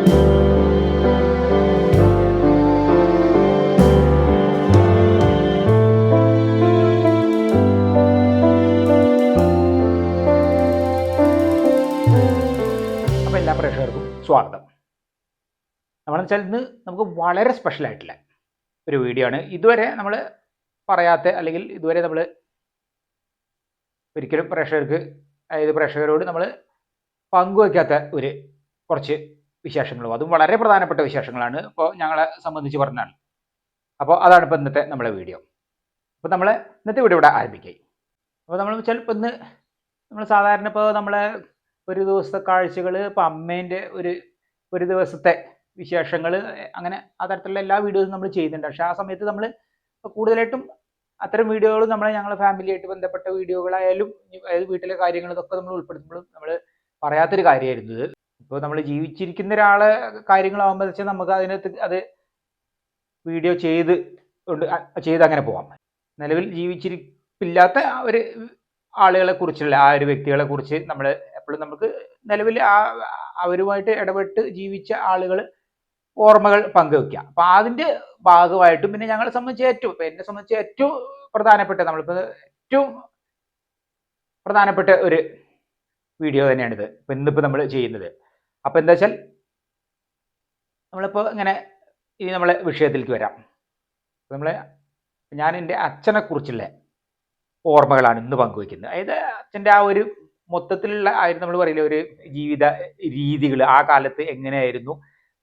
അപ്പോൾ എല്ലാ പ്രേക്ഷകർക്കും സ്വാഗതം. നമ്മളെന്ന് വെച്ചാൽ ഇന്ന് നമുക്ക് വളരെ സ്പെഷ്യൽ ആയിട്ടുള്ള ഒരു വീഡിയോ ആണ്. ഇതുവരെ നമ്മൾ പറയാത്ത, അല്ലെങ്കിൽ ഇതുവരെ നമ്മൾ ഒരിക്കലും പ്രേക്ഷകരോട് നമ്മൾ പങ്കുവയ്ക്കാത്ത കുറച്ച് വിശേഷങ്ങളും, അതും വളരെ പ്രധാനപ്പെട്ട വിശേഷങ്ങളാണ് ഇപ്പോൾ ഞങ്ങളെ സംബന്ധിച്ച് പറഞ്ഞാൽ. അപ്പോൾ അതാണ് ഇപ്പോൾ ഇന്നത്തെ നമ്മളെ വീഡിയോ. അപ്പോൾ നമ്മൾ ഇന്നത്തെ വീഡിയോ ഇവിടെ ആരംഭിക്കുകയും, അപ്പോൾ നമ്മൾ വെച്ചാൽ ഇപ്പോൾ ഇന്ന് നമ്മൾ സാധാരണ ഇപ്പോൾ നമ്മളെ ഒരു ദിവസത്തെ കാഴ്ചകൾ, ഇപ്പോൾ അമ്മേൻ്റെ ഒരു ദിവസത്തെ വിശേഷങ്ങൾ, അങ്ങനെ ആ തരത്തിലുള്ള എല്ലാ വീഡിയോസും നമ്മൾ ചെയ്യുന്നുണ്ട്. പക്ഷേ ആ സമയത്ത് നമ്മൾ കൂടുതലായിട്ടും അത്തരം വീഡിയോകൾ ഞങ്ങളെ ഫാമിലിയായിട്ട് ബന്ധപ്പെട്ട വീഡിയോകളായാലും, അതായത് വീട്ടിലെ കാര്യങ്ങൾ, ഇതൊക്കെ നമ്മൾ ഉൾപ്പെടുത്തുമ്പോഴും നമ്മൾ പറയാത്തൊരു കാര്യമായിരുന്നു ഇത്. ഇപ്പോൾ നമ്മൾ ജീവിച്ചിരിക്കുന്ന ഒരാളെ കാര്യങ്ങളാകുമ്പോൾ വെച്ചാൽ നമുക്ക് അതിനകത്ത് അത് വീഡിയോ ചെയ്ത് അങ്ങനെ പോവാം. നിലവിൽ ജീവിച്ചിരിപ്പില്ലാത്ത ഒരു ആളുകളെ കുറിച്ചുള്ള, ആ ഒരു വ്യക്തികളെ കുറിച്ച് നമ്മൾ എപ്പോഴും നമുക്ക് നിലവിൽ അവരുമായിട്ട് ഇടപെട്ട് ജീവിച്ച ആളുകൾ ഓർമ്മകൾ പങ്കുവെക്കുക. അപ്പോൾ അതിൻ്റെ ഭാഗമായിട്ടും, പിന്നെ ഞങ്ങളെ സംബന്ധിച്ച് എന്നെ സംബന്ധിച്ച് ഏറ്റവും പ്രധാനപ്പെട്ട, നമ്മളിപ്പോൾ ഏറ്റവും പ്രധാനപ്പെട്ട ഒരു വീഡിയോ തന്നെയാണിത് ഇന്നിപ്പോൾ നമ്മൾ ചെയ്യുന്നത്. അപ്പോൾ എന്താ വെച്ചാൽ നമ്മളിപ്പോൾ ഇനി നമ്മളെ വിഷയത്തിലേക്ക് വരാം. ഞാൻ എൻ്റെ അച്ഛനെ കുറിച്ചുള്ള ഓർമ്മകളാണ് ഇന്ന് പങ്കുവയ്ക്കുന്നത്. അതായത് അച്ഛൻ്റെ ആ ഒരു മൊത്തത്തിലുള്ള നമ്മൾ പറയില്ല, ഒരു ജീവിത രീതികൾ, ആ കാലത്ത് എങ്ങനെയായിരുന്നു,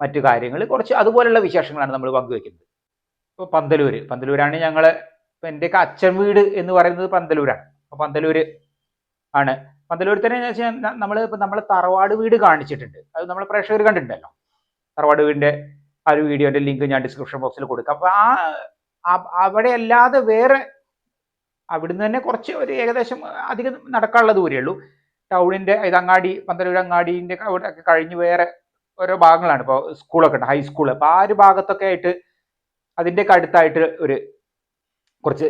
മറ്റു കാര്യങ്ങൾ, കുറച്ച് അതുപോലുള്ള വിശേഷങ്ങളാണ് നമ്മൾ പങ്കുവയ്ക്കുന്നത്. ഇപ്പോൾ പന്തലൂരാണ് എൻ്റെയൊക്കെ അച്ഛൻ വീട് എന്ന് പറയുന്നത് പന്തലൂരാണ്. അപ്പോൾ പന്തലൂർ തന്നെ നമ്മളെ തറവാട് വീട് കാണിച്ചിട്ടുണ്ട്. അത് നമ്മളെ പ്രേക്ഷകർ കണ്ടിട്ടുണ്ടല്ലോ. തറവാട് വീടിൻ്റെ ആ ഒരു വീഡിയോൻ്റെ ലിങ്ക് ഞാൻ ഡിസ്ക്രിപ്ഷൻ ബോക്സിൽ കൊടുക്കാം. അപ്പോൾ അവിടെ അല്ലാതെ വേറെ അവിടുന്ന് തന്നെ കുറച്ച് ഒരു ഏകദേശം അധികം നടക്കാനുള്ള ദൂരമേ ഉള്ളൂ. ടൗണിൻ്റെ പന്തലൂർ അങ്ങാടിൻ്റെ അവിടെ ഒക്കെ കഴിഞ്ഞ് വേറെ ഓരോ ഭാഗങ്ങളാണ്. ഇപ്പോൾ സ്കൂളൊക്കെ ഉണ്ട്, ഹൈസ്കൂൾ. അപ്പോൾ ആ ഒരു ഭാഗത്തൊക്കെ ആയിട്ട് അതിൻ്റെയൊക്കെ അടുത്തായിട്ട് കുറച്ച്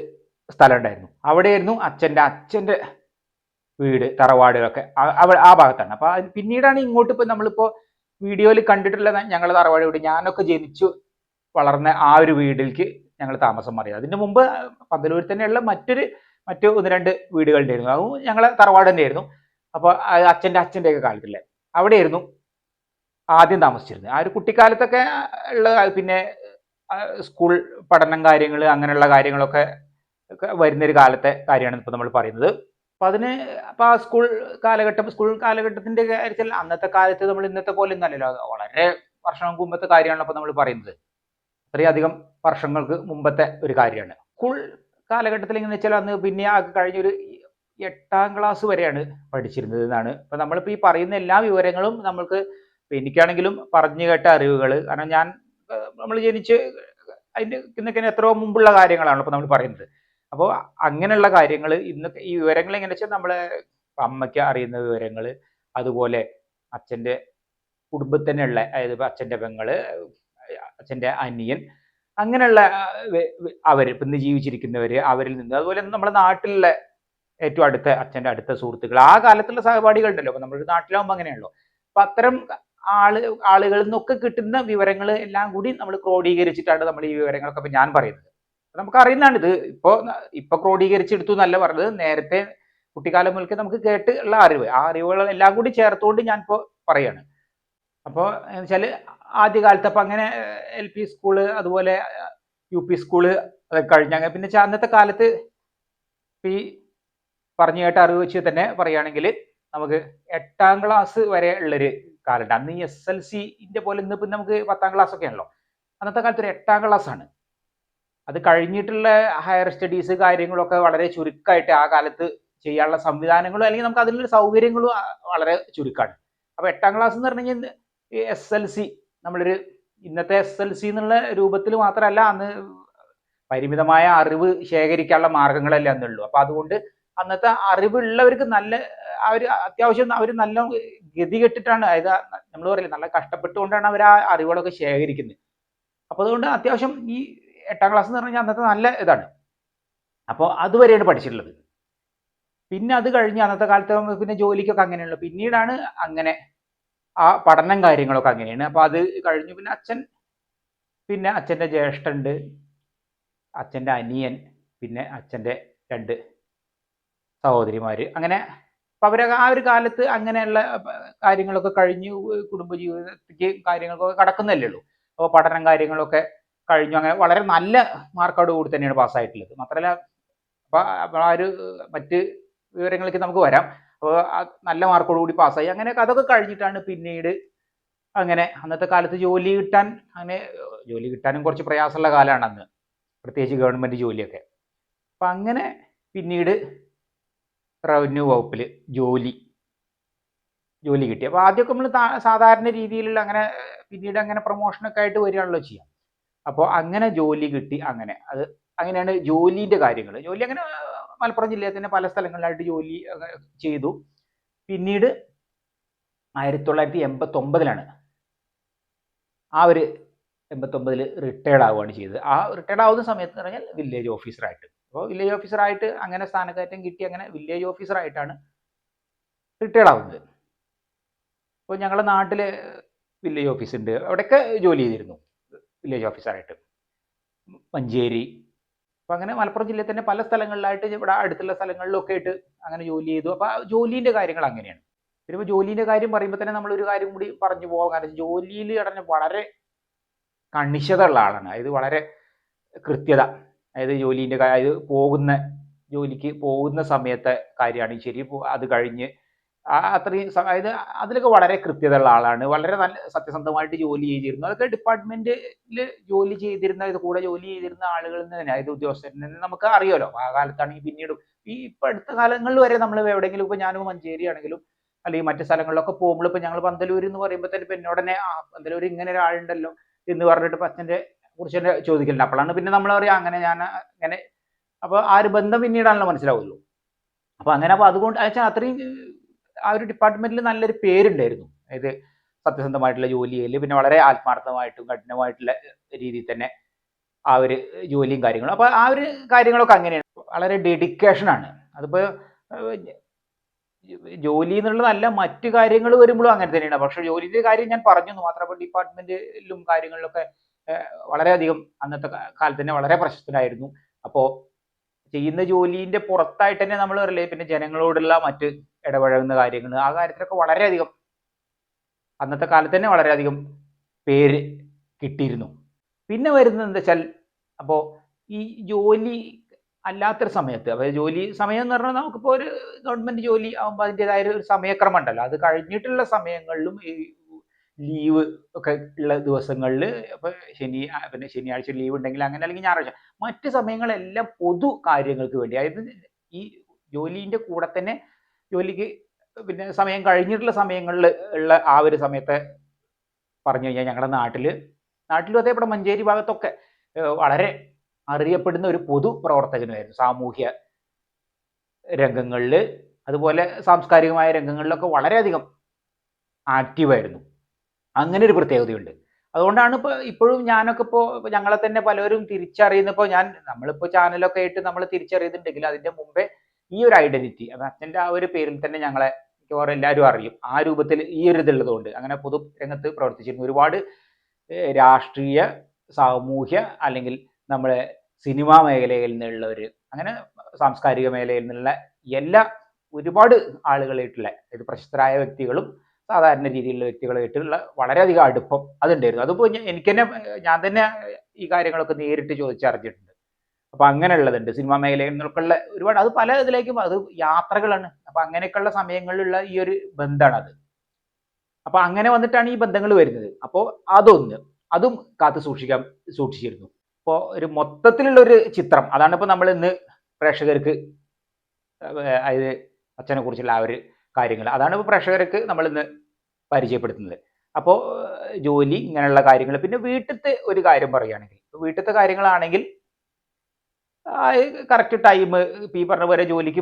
സ്ഥലം ഉണ്ടായിരുന്നു. അവിടെയായിരുന്നു അച്ഛൻ്റെ വീട്, തറവാടുകളൊക്കെ ആ ഭാഗത്താണ്. അപ്പോൾ പിന്നീടാണ് ഇങ്ങോട്ട് ഇപ്പോൾ നമ്മളിപ്പോൾ വീഡിയോയിൽ കണ്ടിട്ടുള്ള ഞങ്ങളുടെ തറവാട് വീട്, ഞാനൊക്കെ ജനിച്ചു വളർന്ന ആ ഒരു വീട്ടിലേക്ക് ഞങ്ങൾ താമസം മാറിയത്. അതിന് മുമ്പ് പന്തലൂരിൽ തന്നെയുള്ള മറ്റു ഒന്ന് രണ്ട് വീടുകളുണ്ടായിരുന്നു. അതും ഞങ്ങളെ തറവാട് തന്നെയായിരുന്നു. അപ്പോൾ അച്ഛൻ്റെയൊക്കെ കാലത്തില്ലേ അവിടെയായിരുന്നു ആദ്യം താമസിച്ചിരുന്നത്. ആ ഒരു കുട്ടിക്കാലത്തൊക്കെ ഉള്ള, പിന്നെ സ്കൂൾ പഠനം കാര്യങ്ങൾ, അങ്ങനെയുള്ള കാര്യങ്ങളൊക്കെ വരുന്നൊരു കാലത്തെ കാര്യമാണ് ഇപ്പോൾ നമ്മൾ പറയുന്നത്. അപ്പോൾ ആ സ്കൂൾ കാലഘട്ടത്തിൻ്റെ കാര്യത്തിൽ അന്നത്തെ കാലത്ത് നമ്മൾ ഇന്നത്തെ പോലെ ഒന്നല്ലല്ലോ, വളരെ വർഷങ്ങൾക്ക് മുമ്പത്തെ കാര്യമാണല്ലോ അപ്പോൾ നമ്മൾ പറയുന്നത്. അത്രയധികം വർഷങ്ങൾക്ക് മുമ്പത്തെ ഒരു കാര്യമാണ്. സ്കൂൾ കാലഘട്ടത്തിൽ എങ്ങനെ വെച്ചാൽ അന്ന് പിന്നെ കഴിഞ്ഞൊരു 8ാം ക്ലാസ് വരെയാണ് പഠിച്ചിരുന്നത് എന്നാണ്. അപ്പോൾ നമ്മളിപ്പോൾ ഈ പറയുന്ന എല്ലാ വിവരങ്ങളും നമ്മൾക്ക്, എനിക്കാണെങ്കിലും പറഞ്ഞു കേട്ട അറിവുകൾ, കാരണം നമ്മൾ ജനിച്ച് ഇന്നൊക്കെ എത്രയോ മുമ്പുള്ള കാര്യങ്ങളാണ് ഇപ്പോൾ നമ്മൾ പറയുന്നത്. അപ്പോൾ അങ്ങനെയുള്ള കാര്യങ്ങൾ ഇന്നത്തെ ഈ വിവരങ്ങൾ എങ്ങനെ വെച്ചാൽ നമ്മളെ അമ്മയ്ക്ക് അറിയുന്ന വിവരങ്ങൾ, അതുപോലെ അച്ഛൻ്റെ കുടുംബത്തിനുള്ള, അതായത് ഇപ്പോൾ അച്ഛൻ്റെ പെങ്ങള്, അച്ഛൻ്റെ അനിയൻ, അങ്ങനെയുള്ള അവർ ഇന്ന് ജീവിച്ചിരിക്കുന്നവർ, അവരിൽ നിന്ന്, അതുപോലെ നമ്മുടെ നാട്ടിലുള്ള ഏറ്റവും അച്ഛൻ്റെ അടുത്ത സുഹൃത്തുക്കൾ, ആ കാലത്തുള്ള സഹപാഠികളുണ്ടല്ലോ. അപ്പോൾ നമ്മുടെ നാട്ടിലാകുമ്പോൾ അങ്ങനെയാണല്ലോ. അപ്പം അത്തരം ആളുകളിൽ നിന്നൊക്കെ കിട്ടുന്ന വിവരങ്ങൾ എല്ലാം കൂടി നമ്മൾ ക്രോഡീകരിച്ചിട്ടാണ് നമ്മൾ ഈ വിവരങ്ങളൊക്കെ ഇപ്പോൾ ഞാൻ പറയുന്നത്. നമുക്ക് അറിയുന്നതാണ് ഇത്. ഇപ്പോൾ ക്രോഡീകരിച്ചെടുത്തു എന്നല്ല പറഞ്ഞത്, നേരത്തെ കുട്ടിക്കാലം മുതൽക്ക് നമുക്ക് കേട്ട് ഉള്ള അറിവ്, ആ അറിവുകളെല്ലാം കൂടി ചേർത്തുകൊണ്ട് ഞാനിപ്പോൾ പറയുകയാണ്. അപ്പോൾ എന്ന് വെച്ചാൽ ആദ്യകാലത്ത് അപ്പം അങ്ങനെ LP സ്കൂള്, അതുപോലെ UP സ്കൂള് അതൊക്കെ കഴിഞ്ഞ, പിന്നെ അന്നത്തെ കാലത്ത് ഈ പറഞ്ഞു കേട്ട അറിവ് വെച്ച് തന്നെ പറയുകയാണെങ്കിൽ നമുക്ക് 8ാം ക്ലാസ് വരെ ഉള്ളൊരു കാലമുണ്ട്. അന്ന് ഈ SLCൻ്റെ പോലെ ഇന്നിപ്പോൾ നമുക്ക് 10ാം ക്ലാസ് ഒക്കെ ആണല്ലോ. അന്നത്തെ കാലത്ത് ഒരു 8ാം ക്ലാസ് ആണ്. അത് കഴിഞ്ഞിട്ടുള്ള ഹയർ സ്റ്റഡീസ് കാര്യങ്ങളൊക്കെ വളരെ ചുരുക്കമായിട്ട് ആ കാലത്ത് ചെയ്യാനുള്ള സംവിധാനങ്ങളും, അല്ലെങ്കിൽ നമുക്ക് അതിനുള്ള സൗകര്യങ്ങളും വളരെ ചുരുക്കമാണ്. അപ്പോൾ 8ാം ക്ലാസ് എന്ന് പറഞ്ഞു കഴിഞ്ഞാൽ SLC, നമ്മളൊരു ഇന്നത്തെ SLC എന്നുള്ള രൂപത്തിൽ മാത്രമല്ല, അന്ന് പരിമിതമായ അറിവ് ശേഖരിക്കാനുള്ള മാർഗങ്ങളല്ലേ അന്നുള്ളൂ. അപ്പോൾ അതുകൊണ്ട് അന്നത്തെ അറിവുള്ളവർക്ക് നല്ല അത്യാവശ്യം അവർ നല്ല ഗതികെട്ടിട്ടാണ്, അതായത് നമ്മൾ പറയില്ല, നല്ല കഷ്ടപ്പെട്ടുകൊണ്ടാണ് അവർ ആ അറിവുകളൊക്കെ ശേഖരിക്കുന്നത്. അപ്പോൾ അതുകൊണ്ട് അത്യാവശ്യം ഈ 8ാം ക്ലാസ് എന്ന് പറഞ്ഞു കഴിഞ്ഞാൽ അന്നത്തെ നല്ല ഇതാണ്. അപ്പോൾ അതുവരെയാണ് പഠിച്ചിട്ടുള്ളത്. പിന്നെ അത് കഴിഞ്ഞ് അന്നത്തെ കാലത്ത് പിന്നെ ജോലിക്കൊക്കെ അങ്ങനെയുള്ളൂ. പിന്നീടാണ് അങ്ങനെ ആ പഠനം കാര്യങ്ങളൊക്കെ അങ്ങനെയാണ്. അപ്പോൾ അത് കഴിഞ്ഞു പിന്നെ അച്ഛൻ്റെ ജ്യേഷ്ഠനുണ്ട്, അച്ഛൻ്റെ അനിയൻ, പിന്നെ അച്ഛൻ്റെ 2 സഹോദരിമാർ. അങ്ങനെ അപ്പം അവരൊക്കെ ആ ഒരു കാലത്ത് അങ്ങനെയുള്ള കാര്യങ്ങളൊക്കെ കഴിഞ്ഞു കുടുംബജീവിതത്തിലേക്ക് കാര്യങ്ങളൊക്കെ കടക്കുന്നല്ലേ ഉള്ളൂ. അപ്പോൾ പഠനം കാര്യങ്ങളൊക്കെ കഴിഞ്ഞു. അങ്ങനെ വളരെ നല്ല മാർക്കോട് കൂടി തന്നെയാണ് പാസ്സായിട്ടുള്ളത്. മാത്രമല്ല അപ്പോൾ ആ ഒരു മറ്റ് വിവരങ്ങളിലേക്ക് നമുക്ക് വരാം. അപ്പോൾ നല്ല മാർക്കോട് കൂടി പാസ്സായി. അങ്ങനെയൊക്കെ അതൊക്കെ കഴിഞ്ഞിട്ടാണ് പിന്നീട് അങ്ങനെ അന്നത്തെ കാലത്ത് ജോലി കിട്ടാനും കുറച്ച് പ്രയാസമുള്ള കാലമാണ് അന്ന്, പ്രത്യേകിച്ച് ഗവൺമെൻറ് ജോലിയൊക്കെ. അപ്പം അങ്ങനെ പിന്നീട് റവന്യൂ വകുപ്പിൽ ജോലി കിട്ടി. അപ്പോൾ ആദ്യമൊക്കെ നമ്മൾ സാധാരണ രീതിയിലുള്ള അങ്ങനെ പിന്നീട് അങ്ങനെ പ്രൊമോഷനൊക്കെ ആയിട്ട് വരികയാണല്ലോ ചെയ്യാം. അപ്പോൾ അങ്ങനെ ജോലി കിട്ടി. അങ്ങനെയാണ് ജോലിൻ്റെ കാര്യങ്ങൾ. ജോലി അങ്ങനെ മലപ്പുറം ജില്ലയിൽ തന്നെ പല സ്ഥലങ്ങളിലായിട്ട് ജോലി ചെയ്തു. പിന്നീട് 1989 ആ ഒരു 89 റിട്ടയർഡ് ആവുകയാണ് ചെയ്തത്. ആ റിട്ടയർഡ് ആവുന്ന സമയത്ത് എന്ന് പറഞ്ഞാൽ വില്ലേജ് ഓഫീസറായിട്ട്. അപ്പോൾ വില്ലേജ് ഓഫീസറായിട്ട് അങ്ങനെ സ്ഥാനക്കയറ്റം കിട്ടി. അങ്ങനെ വില്ലേജ് ഓഫീസറായിട്ടാണ് റിട്ടയർഡ് ആവുന്നത്. അപ്പോൾ ഞങ്ങളുടെ നാട്ടിൽ വില്ലേജ് ഓഫീസ് ഉണ്ട്, അവിടെയൊക്കെ ജോലി ചെയ്തിരുന്നു വില്ലേജ് ഓഫീസറായിട്ട്, മഞ്ചേരി. അപ്പോൾ അങ്ങനെ മലപ്പുറം ജില്ലയിൽ തന്നെ പല സ്ഥലങ്ങളിലായിട്ട് ഇവിടെ അടുത്തുള്ള സ്ഥലങ്ങളിലൊക്കെ ആയിട്ട് അങ്ങനെ ജോലി ചെയ്തു. അപ്പോൾ ആ ജോലീൻ്റെ കാര്യങ്ങൾ അങ്ങനെയാണ്. പിന്നെ ഇപ്പോൾ ജോലീൻ്റെ കാര്യം പറയുമ്പോൾ തന്നെ നമ്മളൊരു കാര്യം കൂടി പറഞ്ഞു പോകാം. കാരണം ജോലിയിൽ പറഞ്ഞാൽ വളരെ കണിശത ഉള്ള ആളാണ്. അതായത് വളരെ കൃത്യത. അതായത് ജോലിക്ക് പോകുന്ന സമയത്തെ കാര്യമാണ് ശരി. അത് കഴിഞ്ഞ് അത്രയും അതായത് അതിലൊക്കെ വളരെ കൃത്യത ഉള്ള ആളാണ്. വളരെ നല്ല സത്യസന്ധമായിട്ട് ജോലി ചെയ്തിരുന്നു. അതൊക്കെ ഡിപ്പാർട്ട്മെന്റിൽ ജോലി ചെയ്തിരുന്ന ആളുകളിൽ നിന്ന് തന്നെ, അതായത് ഉദ്യോഗസ്ഥരിൽ നിന്ന് നമുക്ക് അറിയാലോ. ആ കാലത്താണെങ്കിൽ പിന്നീടും ഇപ്പം അടുത്ത കാലങ്ങളിൽ വരെ നമ്മൾ എവിടെയെങ്കിലും ഇപ്പോൾ ഞാനും മഞ്ചേരി ആണെങ്കിലും അല്ലെങ്കിൽ മറ്റു സ്ഥലങ്ങളിലൊക്കെ പോകുമ്പോൾ ഇപ്പോൾ ഞങ്ങൾ പന്തലൂർ എന്ന് പറയുമ്പോൾ തന്നെ ഇപ്പം എന്നോടനെ പന്തലൂർ ഇങ്ങനെ ഒരാളുണ്ടല്ലോ എന്ന് പറഞ്ഞിട്ട് അച്ഛൻ്റെ കുറിച്ച് തന്നെ ചോദിക്കലുണ്ട്. അപ്പോഴാണ് പിന്നെ നമ്മൾ പറയാം അങ്ങനെ അപ്പോൾ ആ ഒരു ബന്ധം പിന്നീടാണല്ലോ മനസ്സിലാവുള്ളൂ. അപ്പോൾ അങ്ങനെ അപ്പോൾ അതുകൊണ്ട് വെച്ചാൽ അത്രയും ആ ഒരു ഡിപ്പാർട്ട്മെന്റിൽ നല്ലൊരു പേരുണ്ടായിരുന്നു. അതായത് സത്യസന്ധമായിട്ടുള്ള ജോലി ചെയ്യൽ, പിന്നെ വളരെ ആത്മാർത്ഥമായിട്ടും കഠിനമായിട്ടുള്ള രീതിയിൽ തന്നെ ആ ഒരു ജോലിയും കാര്യങ്ങളും. അപ്പോൾ ആ ഒരു കാര്യങ്ങളൊക്കെ അങ്ങനെയാണ്, വളരെ ഡെഡിക്കേഷനാണ്. അതിപ്പോൾ ജോലി എന്നുള്ളതല്ല, മറ്റു കാര്യങ്ങൾ വരുമ്പോഴും അങ്ങനെ തന്നെയാണ്. പക്ഷേ ജോലിയുടെ കാര്യം ഞാൻ പറഞ്ഞു എന്ന് മാത്രം. അപ്പോൾ ഡിപ്പാർട്ട്മെന്റിലും കാര്യങ്ങളിലൊക്കെ വളരെയധികം അന്നത്തെ കാലത്ത് തന്നെ വളരെ പ്രശസ്തനായിരുന്നു. അപ്പോൾ ചെയ്യുന്ന ജോലിന്റെ പുറത്തായിട്ട് തന്നെ നമ്മൾ പറയില്ലേ, പിന്നെ ജനങ്ങളോടുള്ള മറ്റ് ഇടപഴകുന്ന കാര്യങ്ങൾ, ആ കാര്യത്തിലൊക്കെ വളരെയധികം അന്നത്തെ കാലത്ത് തന്നെ വളരെയധികം പേര് കിട്ടിയിരുന്നു. പിന്നെ വരുന്നത് എന്താ വെച്ചാൽ, അപ്പോൾ ഈ ജോലി അല്ലാത്തൊരു സമയത്ത്, അതായത് ജോലി സമയം എന്ന് പറഞ്ഞാൽ നമുക്കിപ്പോൾ ഒരു ഗവൺമെന്റ് ജോലി ആകുമ്പോൾ അതിൻ്റെതായ ഒരു സമയക്രമം ഉണ്ടല്ലോ. അത് കഴിഞ്ഞിട്ടുള്ള സമയങ്ങളിലും ഈ ലീവ് ഒക്കെ ഉള്ള ദിവസങ്ങളിൽ, ഇപ്പോൾ പിന്നെ ശനിയാഴ്ച ലീവ് ഉണ്ടെങ്കിൽ അങ്ങനെ, അല്ലെങ്കിൽ ഞായറാഴ്ച, മറ്റ് സമയങ്ങളെല്ലാം പൊതു കാര്യങ്ങൾക്ക് വേണ്ടി, അതായത് ഈ ജോലിൻ്റെ കൂടെ തന്നെ ജോലിക്ക് പിന്നെ സമയം കഴിഞ്ഞിട്ടുള്ള സമയങ്ങളിൽ ഉള്ള ആ ഒരു സമയത്തെ പറഞ്ഞു കഴിഞ്ഞാൽ ഞങ്ങളുടെ നാട്ടിലും അതേപോലെ മഞ്ചേരി ഭാഗത്തൊക്കെ വളരെ അറിയപ്പെടുന്ന ഒരു പൊതു പ്രവർത്തകനുമായിരുന്നു. സാമൂഹ്യ രംഗങ്ങളിൽ അതുപോലെ സാംസ്കാരികമായ രംഗങ്ങളിലൊക്കെ വളരെയധികം ആക്റ്റീവായിരുന്നു. അങ്ങനെ ഒരു പ്രത്യേകതയുണ്ട്. അതുകൊണ്ടാണ് ഇപ്പോഴും ഞാനൊക്കെ ഞങ്ങളെ തന്നെ പലരും തിരിച്ചറിയുന്നപ്പോൾ നമ്മളിപ്പോൾ ചാനലൊക്കെ ആയിട്ട് നമ്മൾ തിരിച്ചറിയുന്നുണ്ടെങ്കിൽ അതിൻ്റെ മുമ്പേ ഈ ഒരു ഐഡന്റിറ്റി, അത് അച്ഛൻ്റെ ആ ഒരു പേരിൽ തന്നെ ഞങ്ങളെ മിക്കവാറും എല്ലാവരും അറിയും. ആ രൂപത്തിൽ ഈ ഒരു ഇതുള്ളതുകൊണ്ട് അങ്ങനെ പൊതു രംഗത്ത് പ്രവർത്തിച്ചിരുന്നു. ഒരുപാട് രാഷ്ട്രീയ, സാമൂഹ്യ, അല്ലെങ്കിൽ നമ്മളെ സിനിമാ മേഖലയിൽ നിന്നുള്ളവർ, അങ്ങനെ സാംസ്കാരിക മേഖലയിൽ നിന്നുള്ള ഒരുപാട് ആളുകളായിട്ടുള്ള, അതായത് പ്രശസ്തരായ വ്യക്തികളും സാധാരണ രീതിയിലുള്ള വ്യക്തികളായിട്ടുള്ള വളരെയധികം അടുപ്പം അതുണ്ടായിരുന്നു. അതിപ്പോൾ ഞാൻ തന്നെ ഈ കാര്യങ്ങളൊക്കെ നേരിട്ട് ചോദിച്ചറിഞ്ഞിട്ടുണ്ട്. അപ്പോൾ അങ്ങനെയുള്ളതുണ്ട്. സിനിമാ മേഖലയിൽ നിന്നൊക്കെയുള്ള ഒരുപാട്, അത് പല ഇതിലേക്കും, അത് യാത്രകളാണ്. അപ്പോൾ അങ്ങനെയൊക്കെയുള്ള സമയങ്ങളിലുള്ള ഈ ഒരു ബന്ധമാണത്. അപ്പോൾ അങ്ങനെ വന്നിട്ടാണ് ഈ ബന്ധങ്ങൾ വരുന്നത്. അപ്പോൾ അതും കാത്തു സൂക്ഷിച്ചിരുന്നു. അപ്പോൾ ഒരു മൊത്തത്തിലുള്ള ഒരു ചിത്രം, അതാണ് ഇപ്പോൾ നമ്മൾ ഇന്ന് പ്രേക്ഷകർക്ക്, അതായത് അച്ഛനെ കുറിച്ചുള്ള ആ ഒരു കാര്യങ്ങൾ, അതാണ് ഇപ്പോൾ പ്രേക്ഷകർക്ക് നമ്മൾ ഇന്ന് പരിചയപ്പെടുത്തുന്നത്. അപ്പോൾ ജോലി, ഇങ്ങനെയുള്ള കാര്യങ്ങൾ. പിന്നെ വീട്ടിലത്തെ ഒരു കാര്യം പറയുകയാണെങ്കിൽ, വീട്ടിലത്തെ കാര്യങ്ങളാണെങ്കിൽ കറക്റ്റ് ടൈം, ഈ പറഞ്ഞ പോലെ ജോലിക്ക്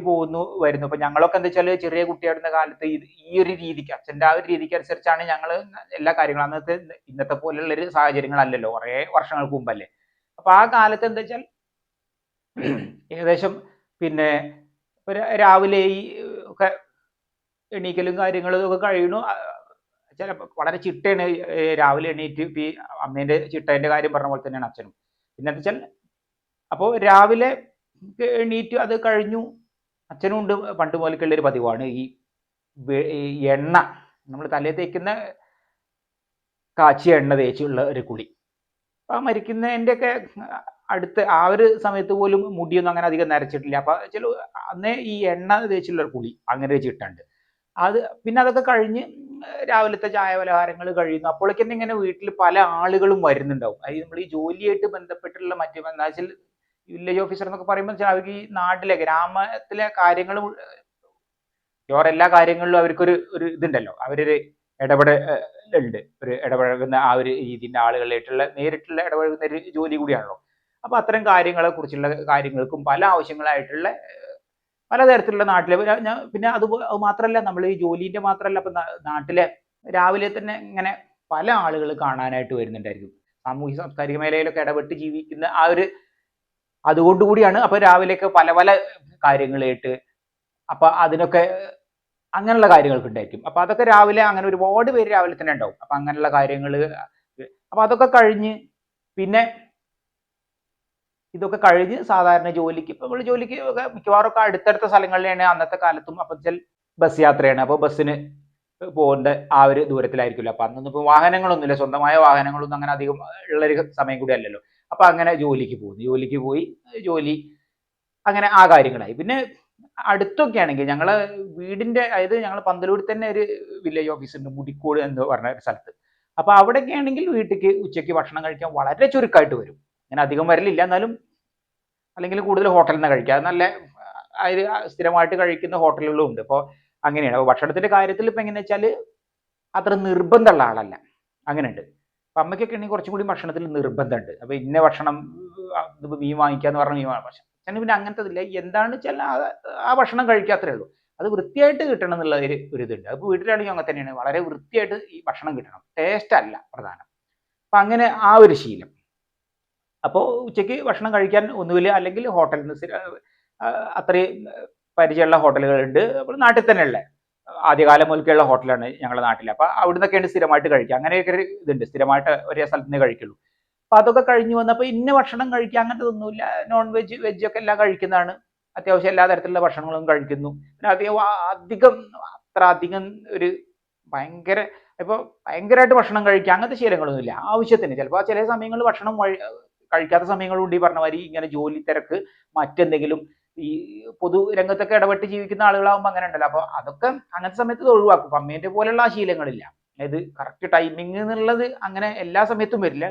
വരുന്നു. അപ്പോൾ ഞങ്ങളൊക്കെ എന്താ വെച്ചാൽ ചെറിയ കുട്ടിയായിരുന്ന കാലത്ത് ഈ ഒരു രീതിക്ക്, അച്ഛൻ്റെ ആ ഒരു രീതിക്ക് അനുസരിച്ചാണ് ഞങ്ങൾ എല്ലാ കാര്യങ്ങളും. ഇന്നത്തെ പോലെയുള്ളൊരു സാഹചര്യങ്ങളല്ലല്ലോ, കുറേ വർഷങ്ങൾക്ക് മുമ്പല്ലേ. അപ്പോൾ ആ കാലത്ത് എന്താ വെച്ചാൽ ഏകദേശം പിന്നെ രാവിലെ ഈ ഒക്കെ എണീക്കലും കാര്യങ്ങളും ഒക്കെ കഴിയണു. ചില വളരെ ചിട്ടയാണ്. രാവിലെ എണീറ്റ് ഈ അമ്മേൻ്റെ ചിട്ടേൻ്റെ കാര്യം പറഞ്ഞ പോലെ തന്നെയാണ് അച്ഛനും. പിന്നെ എന്താ വെച്ചാൽ അപ്പോൾ രാവിലെ എണീറ്റ് അത് കഴിഞ്ഞു. അച്ഛനും ഉണ്ട് പണ്ട് മുതൽക്കുള്ളൊരു പതിവാണ് ഈ എണ്ണ നമ്മൾ തലയിൽ തേക്കുന്ന കാച്ചിയ എണ്ണ തേച്ചുള്ള ഒരു കുളി. അപ്പം മരിക്കുന്നതിൻ്റെയൊക്കെ അടുത്ത് ആ ഒരു സമയത്ത് പോലും മുടിയൊന്നും അങ്ങനെ അധികം നരച്ചിട്ടില്ല. അപ്പം ചില അന്നേ ഈ എണ്ണ തേച്ചുള്ള കുളി അങ്ങനെ ഒരു ചിട്ടുണ്ട്. അത് പിന്നെ അതൊക്കെ കഴിഞ്ഞ് രാവിലത്തെ ചായ പലഹാരങ്ങൾ കഴിയുന്നു. അപ്പോഴേക്ക് തന്നെ ഇങ്ങനെ വീട്ടിൽ പല ആളുകളും വരുന്നുണ്ടാവും. അതായത് നമ്മൾ ഈ ജോലിയായിട്ട് ബന്ധപ്പെട്ടുള്ള മറ്റു എന്താ വെച്ചാൽ വില്ലേജ് ഓഫീസർ എന്നൊക്കെ പറയുമ്പോൾ അവർക്ക് ഈ നാട്ടിലെ ഗ്രാമത്തിലെ കാര്യങ്ങളും എല്ലാ കാര്യങ്ങളിലും അവർക്കൊരു ഇതുണ്ടല്ലോ, അവരൊരു ഇടപെടലുണ്ട്, ഒരു ഇടപഴകുന്ന ആ ഒരു രീതിൻ്റെ ആളുകളായിട്ടുള്ള നേരിട്ടുള്ള ഇടപഴകുന്ന ഒരു ജോലി കൂടിയാണല്ലോ. അപ്പോൾ അത്തരം കാര്യങ്ങളെ കുറിച്ചുള്ള കാര്യങ്ങൾക്കും പല ആവശ്യങ്ങളായിട്ടുള്ള പലതരത്തിലുള്ള നാട്ടിലെ പിന്നെ അത് മാത്രമല്ല, നമ്മൾ ഈ ജോലിൻ്റെ മാത്രമല്ല, ഇപ്പം നാട്ടിലെ രാവിലെ തന്നെ ഇങ്ങനെ പല ആളുകൾ കാണാനായിട്ട് വരുന്നുണ്ടായിരിക്കും. സാമൂഹ്യ സാംസ്കാരിക മേഖലയിലൊക്കെ ഇടപെട്ട് ജീവിക്കുന്ന ആ ഒരു അതുകൊണ്ടുകൂടിയാണ്. അപ്പോൾ രാവിലെയൊക്കെ പല പല കാര്യങ്ങളായിട്ട് അപ്പം അതിനൊക്കെ അങ്ങനെയുള്ള കാര്യങ്ങളൊക്കെ ഉണ്ടായിരിക്കും. അപ്പം അതൊക്കെ രാവിലെ അങ്ങനെ ഒരുപാട് പേര് രാവിലെ തന്നെ ഉണ്ടാവും. അപ്പം അങ്ങനെയുള്ള കാര്യങ്ങൾ അപ്പം അതൊക്കെ കഴിഞ്ഞ് പിന്നെ ഇതൊക്കെ കഴിഞ്ഞ് സാധാരണ ജോലിക്ക് ഇപ്പം നമ്മൾ ജോലിക്ക് ഒക്കെ മിക്കവാറും ഒക്കെ അടുത്തടുത്ത സ്ഥലങ്ങളിലാണ് അന്നത്തെ കാലത്തും. അപ്പം വെച്ചാൽ ബസ് യാത്രയാണ്. അപ്പോൾ ബസ്സിന് പോകേണ്ട ആ ഒരു ദൂരത്തിലായിരിക്കുമല്ലോ. അപ്പം അന്നൊന്നും ഇപ്പോൾ വാഹനങ്ങളൊന്നുമില്ല, സ്വന്തമായ വാഹനങ്ങളൊന്നും അങ്ങനെ അധികം ഉള്ളൊരു സമയം കൂടി അല്ലല്ലോ. അപ്പം അങ്ങനെ ജോലിക്ക് പോകുന്നു. ജോലിക്ക് പോയി ജോലി അങ്ങനെ ആ കാര്യങ്ങളായി. പിന്നെ അടുത്തൊക്കെ ആണെങ്കിൽ ഞങ്ങളെ വീടിൻ്റെ, അതായത് ഞങ്ങൾ പന്തലൂരിൽ തന്നെ ഒരു വില്ലേജ് ഓഫീസുണ്ട്, മുടിക്കോട് എന്ന് പറഞ്ഞ ഒരു സ്ഥലത്ത്. അപ്പോൾ അവിടെയൊക്കെ ആണെങ്കിൽ വീട്ടിലേക്ക് ഉച്ചയ്ക്ക് ഭക്ഷണം കഴിക്കാൻ വളരെ ചുരുക്കമായിട്ട് വരും. അങ്ങനെ അധികം വരലില്ല, എന്നാലും അല്ലെങ്കിൽ കൂടുതൽ ഹോട്ടലിൽ നിന്ന് കഴിക്കുക. അത് നല്ല അതായത് സ്ഥിരമായിട്ട് കഴിക്കുന്ന ഹോട്ടലുകളും ഉണ്ട്. അപ്പോൾ അങ്ങനെയാണ്. അപ്പോൾ ഭക്ഷണത്തിൻ്റെ കാര്യത്തിൽ ഇപ്പം എങ്ങനെയാ വെച്ചാൽ അത്ര നിർബന്ധമുള്ള ആളല്ല, അങ്ങനെയുണ്ട്. അപ്പം അമ്മയ്ക്കൊക്കെ ആണെങ്കിൽ കുറച്ചും കൂടി ഭക്ഷണത്തിൽ നിർബന്ധമുണ്ട്. അപ്പോൾ ഇന്ന ഭക്ഷണം ഇതിപ്പോൾ മീൻ വാങ്ങിക്കാന്ന് പറഞ്ഞ മീൻ പക്ഷേ അച്ഛന് പിന്നെ അങ്ങനത്തെ ഇതില്ല. എന്താണെന്ന് വെച്ചാൽ ആ ഭക്ഷണം കഴിക്കാത്രേ ഉള്ളൂ. അത് വൃത്തിയായിട്ട് കിട്ടണം എന്നുള്ള ഒരു ഇതുണ്ട്. അപ്പോൾ വീട്ടിലാണെങ്കിൽ അങ്ങനെ തന്നെയാണ്, വളരെ വൃത്തിയായിട്ട് ഈ ഭക്ഷണം കിട്ടണം, ടേസ്റ്റ് അല്ല പ്രധാനം. അപ്പം അങ്ങനെ ആ ഒരു ശീലം. അപ്പോൾ ഉച്ചയ്ക്ക് ഭക്ഷണം കഴിക്കാൻ ഒന്നുമില്ല, അല്ലെങ്കിൽ ഹോട്ടലിൽ നിന്ന് അത്രയും പരിചയമുള്ള ഹോട്ടലുകളുണ്ട്. അപ്പോൾ നാട്ടിൽ തന്നെയുള്ള ആദ്യകാലം മുതൽക്കുള്ള ഹോട്ടലാണ് ഞങ്ങളുടെ നാട്ടിൽ. അപ്പോൾ അവിടെ നിന്നൊക്കെയാണ് സ്ഥിരമായിട്ട് കഴിക്കുക. അങ്ങനെയൊക്കെ ഒരു ഇതുണ്ട്, സ്ഥിരമായിട്ട് ഒരേ സ്ഥലത്ത് നിന്ന് കഴിക്കുള്ളൂ. അപ്പോൾ അതൊക്കെ കഴിഞ്ഞ് വന്നപ്പോൾ ഇന്ന ഭക്ഷണം കഴിക്കുക അങ്ങനത്തെ ഒന്നുമില്ല. നോൺ വെജ് വെജൊക്കെ എല്ലാം കഴിക്കുന്നതാണ്. അത്യാവശ്യം എല്ലാ തരത്തിലുള്ള ഭക്ഷണങ്ങളും കഴിക്കുന്നു. പിന്നെ അധികം അത്ര അധികം ഒരു ഭയങ്കര ഇപ്പോൾ ഭയങ്കരമായിട്ട് ഭക്ഷണം കഴിക്കുക അങ്ങനത്തെ ശീലങ്ങളൊന്നുമില്ല. ആവശ്യത്തിന് ചിലപ്പോൾ ചില സമയങ്ങളിൽ ഭക്ഷണം കഴിക്കാത്ത സമയങ്ങളുണ്ട്. ഈ പറഞ്ഞ മാതിരി ഇങ്ങനെ ജോലി തിരക്ക്, മറ്റെന്തെങ്കിലും ഈ പൊതുരംഗത്തൊക്കെ ഇടപെട്ട് ജീവിക്കുന്ന ആളുകളാകുമ്പോൾ അങ്ങനെ ഉണ്ടല്ലോ. അപ്പോൾ അതൊക്കെ അങ്ങനത്തെ സമയത്ത് ഇത് ഒഴിവാക്കും. അപ്പം അമ്മേൻ്റെ പോലെയുള്ള ആ ശീലങ്ങളില്ല. അതായത് കറക്റ്റ് ടൈമിങ് എന്നുള്ളത് അങ്ങനെ എല്ലാ സമയത്തും വരില്ല.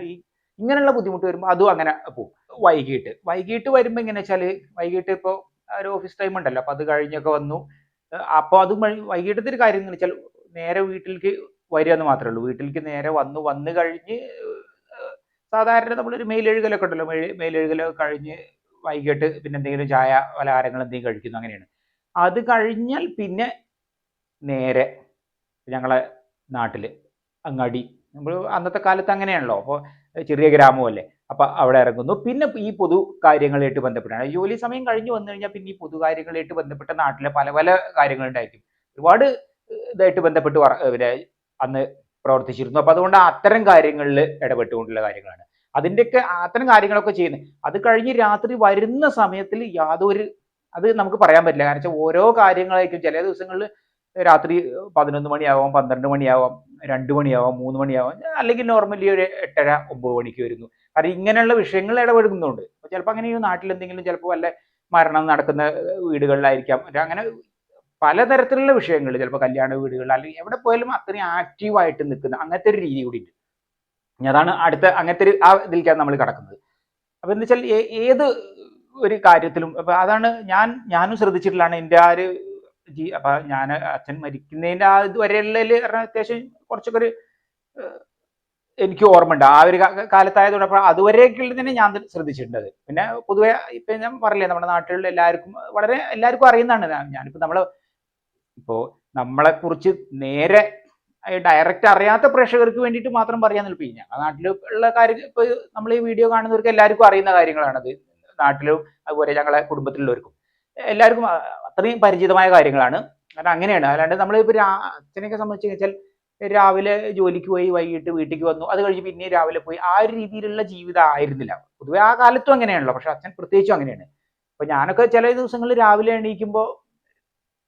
ഇങ്ങനെയുള്ള ബുദ്ധിമുട്ട് വരുമ്പോൾ അതും അങ്ങനെ പോകും. വൈകിട്ട് വരുമ്പോൾ എങ്ങനെ വെച്ചാൽ, വൈകിട്ട് ഇപ്പോൾ ഒരു ഓഫീസ് ടൈം ഉണ്ടല്ലോ, അപ്പോൾ അത് കഴിഞ്ഞൊക്കെ വന്നു. അപ്പോൾ അത് വൈകിട്ടത്തെ ഒരു കാര്യം എന്ന് വെച്ചാൽ നേരെ വീട്ടിലേക്ക് വരിക എന്ന് മാത്രമേ ഉള്ളൂ. വീട്ടിലേക്ക് നേരെ വന്നു കഴിഞ്ഞ് സാധാരണ നമ്മളൊരു മേലെഴുകലൊക്കെ ഉണ്ടല്ലോ, മേലെഴുകലൊക്കെ കഴിഞ്ഞ് വൈകിട്ട് പിന്നെ എന്തെങ്കിലും ചായ പലഹാരങ്ങൾ എന്തെങ്കിലും കഴിക്കുന്നു, അങ്ങനെയാണ്. അത് കഴിഞ്ഞാൽ പിന്നെ നേരെ ഞങ്ങളെ നാട്ടിൽ അങ്ങാടി, നമ്മൾ അന്നത്തെ കാലത്ത് അങ്ങനെയാണല്ലോ. അപ്പോൾ ചെറിയ ഗ്രാമമല്ലേ, അപ്പം അവിടെ ഇറങ്ങുന്നു. പിന്നെ ഈ പൊതു കാര്യങ്ങളായിട്ട് ബന്ധപ്പെട്ടാണ് ജോലി സമയം കഴിഞ്ഞ് വന്നു കഴിഞ്ഞാൽ പിന്നെ ഈ പൊതു കാര്യങ്ങളായിട്ട് ബന്ധപ്പെട്ട നാട്ടിലെ പല പല കാര്യങ്ങളുണ്ടായിരിക്കും. ഒരുപാട് ഇതായിട്ട് ബന്ധപ്പെട്ട് പിന്നെ അന്ന് പ്രവർത്തിച്ചിരുന്നു. അപ്പം അതുകൊണ്ട് അത്തരം കാര്യങ്ങളിൽ ഇടപെട്ടുകൊണ്ടുള്ള കാര്യങ്ങളാണ്. അതിൻ്റെയൊക്കെ അത്തരം കാര്യങ്ങളൊക്കെ ചെയ്യുന്നത്. അത് കഴിഞ്ഞ് രാത്രി വരുന്ന സമയത്തിൽ അത് നമുക്ക് പറയാൻ പറ്റില്ല. കാരണം വെച്ചാൽ ഓരോ കാര്യങ്ങളായിരിക്കും. ചില ദിവസങ്ങളിൽ രാത്രി 11 മണിയാവാം, 12 മണിയാവാം, 2 മണിയാവാം, 3 മണിയാവാം, അല്ലെങ്കിൽ നോർമലി ഒരു 8:30, 9 മണിക്ക് വരുന്നു. കാരണം ഇങ്ങനെയുള്ള വിഷയങ്ങൾ ഇടപെടുന്നുണ്ട്. അപ്പോൾ ചിലപ്പോൾ അങ്ങനെ ഈ നാട്ടിൽ എന്തെങ്കിലും ചിലപ്പോൾ വല്ല മരണം നടക്കുന്ന വീടുകളിലായിരിക്കാം, അങ്ങനെ പലതരത്തിലുള്ള വിഷയങ്ങൾ, ചിലപ്പോൾ കല്യാണ വീടുകളിൽ അല്ലെങ്കിൽ എവിടെ പോയാലും അത്രയും ആക്റ്റീവായിട്ട് നിൽക്കുന്ന അങ്ങനത്തെ ഒരു രീതി കൂടി ഉണ്ട്. അതാണ് അടുത്ത അങ്ങനത്തെ ഒരു ആ ഇതിലേക്കാണ് നമ്മൾ കിടക്കുന്നത്. അപ്പോൾ എന്താ വെച്ചാൽ ഏത് ഒരു കാര്യത്തിലും അപ്പോൾ അതാണ് ഞാനും ശ്രദ്ധിച്ചിട്ടുള്ളതാണ് എൻ്റെ ആ ഒരു അപ്പം ഞാൻ അച്ഛൻ മരിക്കുന്നതിൻ്റെ ആ ഇതുവരെയുള്ളതിൽ പറഞ്ഞാൽ അത്യാവശ്യം കുറച്ചൊക്കെ ഒരു എനിക്ക് ഓർമ്മയുണ്ട്. ആ ഒരു കാലത്തായതുകൊണ്ട് അപ്പോൾ അതുവരെയൊക്കെയുള്ള തന്നെ ഞാൻ ശ്രദ്ധിച്ചിട്ടുണ്ട്. പിന്നെ പൊതുവെ ഇപ്പം ഞാൻ പറഞ്ഞില്ലേ, നമ്മുടെ നാട്ടിലുള്ള എല്ലാവർക്കും അറിയുന്നതാണ്. ഞാനിപ്പോൾ നമ്മളെക്കുറിച്ച് നേരെ ഡയറക്റ്റ് അറിയാത്ത പ്രേക്ഷകർക്ക് വേണ്ടിയിട്ട് മാത്രം പറയാന്ന് എളുപ്പം. ഞങ്ങളുടെ നാട്ടിലുള്ള കാര്യം ഇപ്പോൾ നമ്മൾ ഈ വീഡിയോ കാണുന്നവർക്ക് എല്ലാവർക്കും അറിയുന്ന കാര്യങ്ങളാണത്. നാട്ടിലും അതുപോലെ ഞങ്ങളെ കുടുംബത്തിലുള്ളവർക്കും എല്ലാവർക്കും അത്രയും പരിചിതമായ കാര്യങ്ങളാണ്. കാരണം അങ്ങനെയാണ്. അല്ലാണ്ട് നമ്മളിപ്പോൾ അച്ഛനെയൊക്കെ സംബന്ധിച്ച് വെച്ചാൽ രാവിലെ ജോലിക്ക് പോയി വൈകിട്ട് വീട്ടിലേക്ക് വന്നു, അത് കഴിഞ്ഞ് പിന്നെ രാവിലെ പോയി, ആ ഒരു രീതിയിലുള്ള ജീവിതം ആയിരുന്നില്ല. പൊതുവെ ആ കാലത്തും അങ്ങനെയാണല്ലോ, പക്ഷെ അച്ഛൻ പ്രത്യേകിച്ചും അങ്ങനെയാണ്. അപ്പൊ ഞാനൊക്കെ ചില ദിവസങ്ങളിൽ രാവിലെ എണീക്കുമ്പോൾ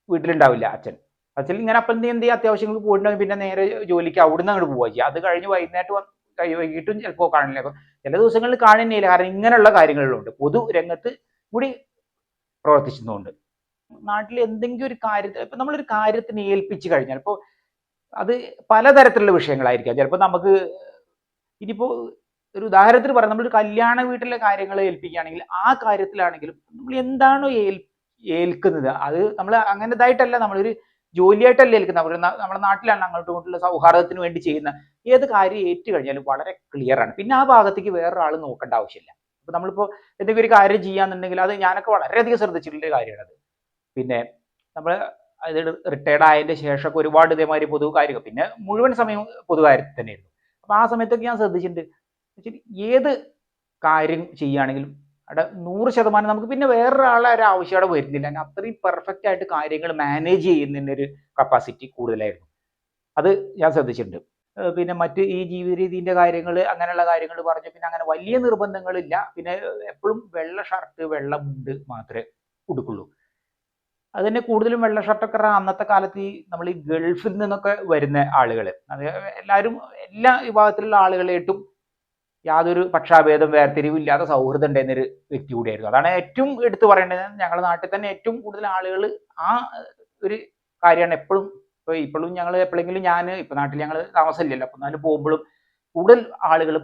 വീട്ടിലുണ്ടാവില്ല അച്ഛൻ. അച്ഛൻ ഇങ്ങനെ അപ്പം എന്ത് ചെയ്യും, അത്യാവശ്യങ്ങൾ പോയിട്ടുണ്ടെങ്കിൽ പിന്നെ നേരെ ജോലിക്ക് അവിടുന്ന് അങ്ങോട്ട് പോവുക ചെയ്യുക. അത് കഴിഞ്ഞ് വൈകിട്ടും ചിലപ്പോൾ കാണില്ല. ചില ദിവസങ്ങളിൽ കാണുന്നില്ല, കാരണം ഇങ്ങനെയുള്ള കാര്യങ്ങളിലുണ്ട്, പൊതു രംഗത്ത് കൂടി പ്രവർത്തിച്ചതുകൊണ്ട്. നാട്ടിൽ എന്തെങ്കിലും ഒരു കാര്യത്തിൽ ഇപ്പൊ നമ്മളൊരു കാര്യത്തിന് ഏൽപ്പിച്ചു കഴിഞ്ഞാൽ, ഇപ്പോൾ അത് പലതരത്തിലുള്ള വിഷയങ്ങളായിരിക്കാം. ചിലപ്പോൾ നമുക്ക് ഇനിയിപ്പോ ഒരു ഉദാഹരണത്തിന് പറയാം, നമ്മളൊരു കല്യാണ വീട്ടിലെ കാര്യങ്ങൾ ഏൽപ്പിക്കുകയാണെങ്കിൽ ആ കാര്യത്തിലാണെങ്കിലും നമ്മൾ എന്താണോ ഏൽക്കുന്നത്, അത് നമ്മൾ അങ്ങനതായിട്ടല്ല, നമ്മളൊരു ജോലിയായിട്ടല്ല ഏൽക്കുന്നത്. നമ്മുടെ നാട്ടിലാണ് അങ്ങോട്ടും ഇങ്ങോട്ടുള്ള സൗഹാർദ്ദത്തിന് വേണ്ടി ചെയ്യുന്ന ഏത് കാര്യം ഏറ്റു കഴിഞ്ഞാലും വളരെ ക്ലിയർ ആണ്. പിന്നെ ആ ഭാഗത്തേക്ക് വേറൊരാൾ നോക്കേണ്ട ആവശ്യമില്ല. അപ്പൊ നമ്മളിപ്പോ എന്തെങ്കിലും ഒരു കാര്യം ചെയ്യാന്നുണ്ടെങ്കിൽ അത് ഞാനൊക്കെ വളരെയധികം ശ്രദ്ധിച്ചിട്ടുള്ള ഒരു കാര്യമാണ് അത്. പിന്നെ നമ്മൾ അത് റിട്ടയർഡ് ആയതിന്റെ ശേഷമൊക്കെ ഒരുപാട് ഇതേമാതിരി പൊതു കാര്യങ്ങൾ, പിന്നെ മുഴുവൻ സമയം പൊതുകാര്യത്തിൽ തന്നെയായിരുന്നു. അപ്പൊ ആ സമയത്തൊക്കെ ഞാൻ ശ്രദ്ധിച്ചിട്ടുണ്ട്, ഏത് കാര്യം ചെയ്യുകയാണെങ്കിലും അവിടെ 100% നമുക്ക് പിന്നെ വേറൊരാളെ ഒരു ആവശ്യം അവിടെ വരുന്നില്ല. അത്രയും പെർഫെക്റ്റ് ആയിട്ട് കാര്യങ്ങൾ മാനേജ് ചെയ്യുന്നതിൻ്റെ ഒരു കപ്പാസിറ്റി കൂടുതലായിരുന്നു. അത് ഞാൻ ശ്രദ്ധിച്ചിട്ടുണ്ട്. പിന്നെ മറ്റ് ഈ ജീവിത രീതിന്റെ കാര്യങ്ങൾ, അങ്ങനെയുള്ള കാര്യങ്ങൾ പറഞ്ഞു. പിന്നെ അങ്ങനെ വലിയ നിർബന്ധങ്ങളില്ല. പിന്നെ എപ്പോഴും വെള്ള ഷർട്ട് വെള്ള മുണ്ട് മാത്രമേ ഉടുക്കുള്ളൂ. അത് തന്നെ കൂടുതലും വെള്ള ഷർട്ടൊക്കെ അന്നത്തെ കാലത്ത് നമ്മൾ ഈ ഗൾഫിൽ നിന്നൊക്കെ വരുന്ന ആളുകൾ, അത് എല്ലാവരും എല്ലാ വിഭാഗത്തിലുള്ള ആളുകളായിട്ടും യാതൊരു പക്ഷാഭേദം വേർതിരിവില്ലാതെ സൗഹൃദം ഉണ്ടായിരുന്നൊരു വ്യക്തി കൂടിയായിരുന്നു. അതാണ് ഏറ്റവും എടുത്തു പറയേണ്ടത്. ഞങ്ങളുടെ നാട്ടിൽ തന്നെ ഏറ്റവും കൂടുതൽ ആളുകൾ ആ ഒരു കാര്യമാണ് എപ്പോഴും. ഇപ്പോഴും ഞങ്ങൾ എപ്പോഴെങ്കിലും, ഞാൻ ഇപ്പൊ നാട്ടിൽ ഞങ്ങൾ താമസമില്ലല്ലോ, അപ്പൊ എന്നാലും പോകുമ്പോഴും കൂടുതൽ ആളുകൾ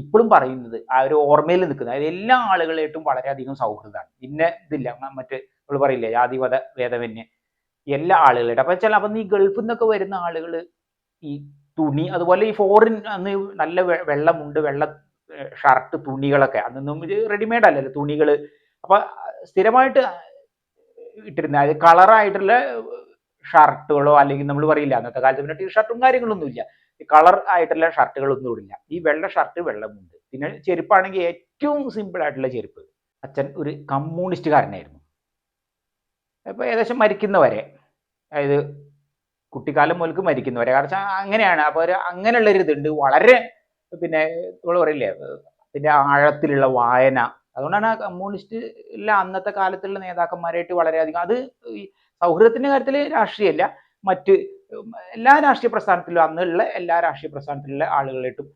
ഇപ്പോഴും പറയുന്നത് ആ ഒരു ഓർമ്മയിൽ നിൽക്കുന്നത്, അതായത് എല്ലാ ആളുകളായിട്ടും വളരെയധികം സൗഹൃദമാണ്. പിന്നെ ഇതില്ല, മറ്റേ നമ്മൾ പറയില്ലേ ജാതിമത ഭേദമന്യേ എല്ലാ ആളുകളായിട്ട്. അപ്പം ഈ ഗൾഫിൽ നിന്നൊക്കെ വരുന്ന ആളുകൾ ഈ തുണി, അതുപോലെ ഈ ഫോറിൻ അന്ന് നല്ല വെള്ളമുണ്ട്, വെള്ള ഷർട്ട്, തുണികളൊക്കെ അന്നൊന്നും ഇത് റെഡിമെയ്ഡ് അല്ലല്ലോ തുണികൾ. അപ്പൊ സ്ഥിരമായിട്ട് ഇട്ടിരുന്ന അത് കളറായിട്ടുള്ള ഷർട്ടുകളോ, അല്ലെങ്കിൽ നമ്മൾ പറയില്ല അന്നത്തെ കാലത്ത് പിന്നെ ടീഷർട്ടും കാര്യങ്ങളൊന്നും ഇല്ല, കളർ ആയിട്ടുള്ള ഷർട്ടുകളൊന്നും ഇടില്ല. ഈ വെള്ള ഷർട്ട് വെള്ളമുണ്ട്. പിന്നെ ചെരുപ്പാണെങ്കിൽ ഏറ്റവും സിമ്പിൾ ആയിട്ടുള്ള ചെരുപ്പ്. അച്ഛൻ ഒരു കമ്മ്യൂണിസ്റ്റുകാരനായിരുന്നു. അപ്പൊ ഏകദേശം മരിക്കുന്നവരെ, അതായത് കുട്ടിക്കാലം മുതൽക്ക് മരിക്കുന്നവരെ, കാരണം അങ്ങനെയാണ്. അപ്പൊ അങ്ങനെയുള്ളൊരു ഇതുണ്ട് വളരെ. പിന്നെ നമ്മൾ പറയില്ലേ പിന്നെ ആഴത്തിലുള്ള വായന. അതുകൊണ്ടാണ് ആ കമ്മ്യൂണിസ്റ്റിലെ അന്നത്തെ കാലത്തുള്ള നേതാക്കന്മാരായിട്ട് വളരെയധികം, അത് ഈ സൗഹൃദത്തിന്റെ കാര്യത്തിൽ രാഷ്ട്രീയമല്ല, മറ്റ് എല്ലാ രാഷ്ട്രീയ പ്രസ്ഥാനത്തിലും, അന്നുള്ള എല്ലാ രാഷ്ട്രീയ പ്രസ്ഥാനത്തിലുള്ള ആളുകളായിട്ടും